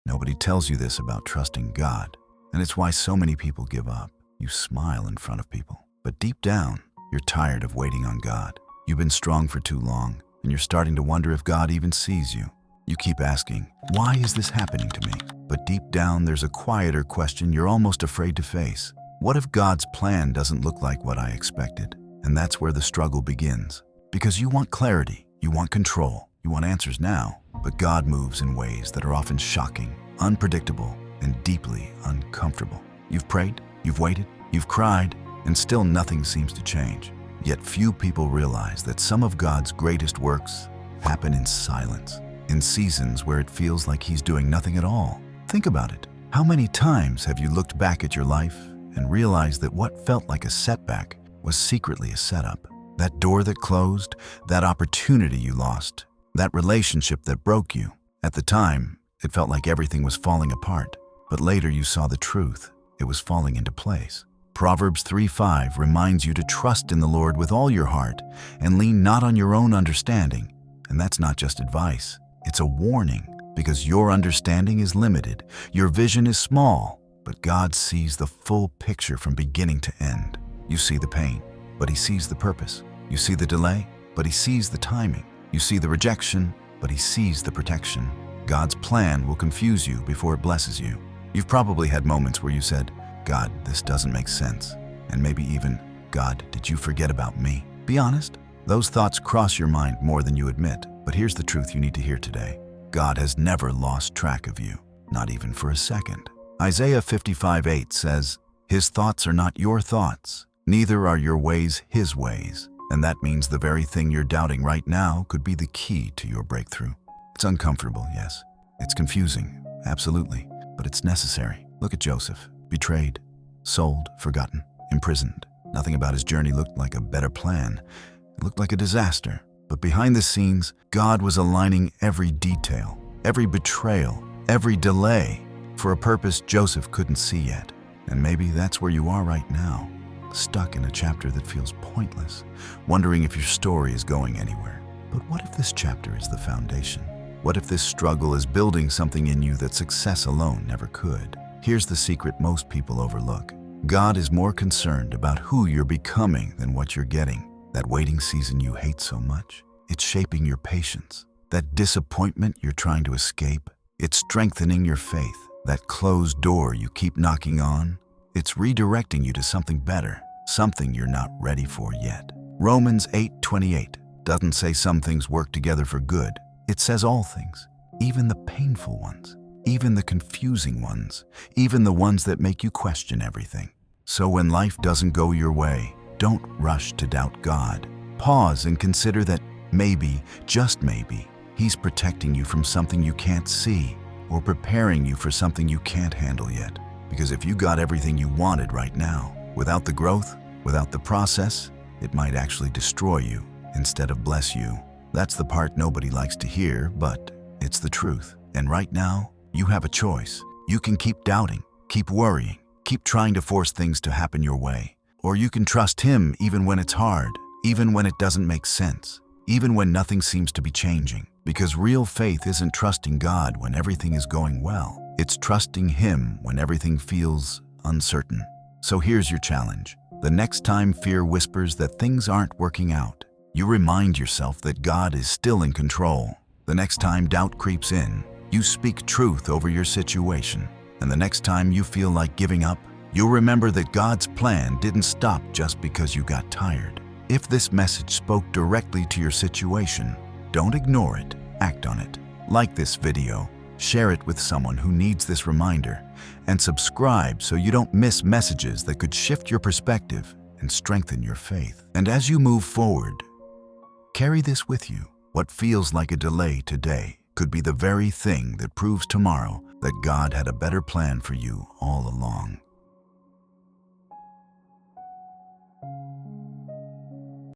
Nobody tells you this about trusting God, and it's why so many people give up. You smile in front of people, but deep down, you're tired of waiting on God. You've been strong for too long, and you're starting to wonder if God even sees you. You keep asking, why is this happening to me? But deep down, there's a quieter question you're almost afraid to face. What if God's plan doesn't look like what I expected? And that's where the struggle begins. Because you want clarity, you want control, you want answers now, but God moves in ways that are often shocking, unpredictable, and deeply uncomfortable. You've prayed, you've waited, you've cried, and still nothing seems to change. Yet few people realize that some of God's greatest works happen in silence, in seasons where it feels like He's doing nothing at all. Think about it. How many times have you looked back at your life and realized that what felt like a setback was secretly a setup? That door that closed, that opportunity you lost, that relationship that broke you. At the time, it felt like everything was falling apart, but later you saw the truth. It was falling into place. Proverbs 3:5 reminds you to trust in the Lord with all your heart and lean not on your own understanding. And that's not just advice, it's a warning, because your understanding is limited, your vision is small, but God sees the full picture from beginning to end. You see the pain, but He sees the purpose. You see the delay, but He sees the timing. You see the rejection, but He sees the protection. God's plan will confuse you before it blesses you. You've probably had moments where you said, God, this doesn't make sense. And maybe even, God, did you forget about me? Be honest. Those thoughts cross your mind more than you admit. But here's the truth you need to hear today. God has never lost track of you, not even for a second. Isaiah 55:8 says, His thoughts are not your thoughts, neither are your ways His ways. And that means the very thing you're doubting right now could be the key to your breakthrough. It's uncomfortable, yes. It's confusing, absolutely, but it's necessary. Look at Joseph. Betrayed, sold, forgotten, imprisoned. Nothing about his journey looked like a better plan. It looked like a disaster. But behind the scenes, God was aligning every detail, every betrayal, every delay for a purpose Joseph couldn't see yet. And maybe that's where you are right now, stuck in a chapter that feels pointless, wondering if your story is going anywhere. But what if this chapter is the foundation? What if this struggle is building something in you that success alone never could? Here's the secret most people overlook. God is more concerned about who you're becoming than what you're getting. That waiting season you hate so much, it's shaping your patience. That disappointment you're trying to escape, it's strengthening your faith. That closed door you keep knocking on, it's redirecting you to something better, something you're not ready for yet. Romans 8:28 doesn't say some things work together for good. It says all things, even the painful ones. Even the confusing ones, even the ones that make you question everything. So when life doesn't go your way, don't rush to doubt God. Pause and consider that maybe, just maybe, He's protecting you from something you can't see or preparing you for something you can't handle yet. Because if you got everything you wanted right now, without the growth, without the process, it might actually destroy you instead of bless you. That's the part nobody likes to hear, but it's the truth. And right now, you have a choice. You can keep doubting, keep worrying, keep trying to force things to happen your way. Or you can trust Him even when it's hard, even when it doesn't make sense, even when nothing seems to be changing. Because real faith isn't trusting God when everything is going well. It's trusting Him when everything feels uncertain. So here's your challenge. The next time fear whispers that things aren't working out, you remind yourself that God is still in control. The next time doubt creeps in, you speak truth over your situation. And the next time you feel like giving up, you'll remember that God's plan didn't stop just because you got tired. If this message spoke directly to your situation, don't ignore it, act on it. Like this video, share it with someone who needs this reminder, and subscribe so you don't miss messages that could shift your perspective and strengthen your faith. And as you move forward, carry this with you. What feels like a delay today could be the very thing that proves tomorrow that God had a better plan for you all along.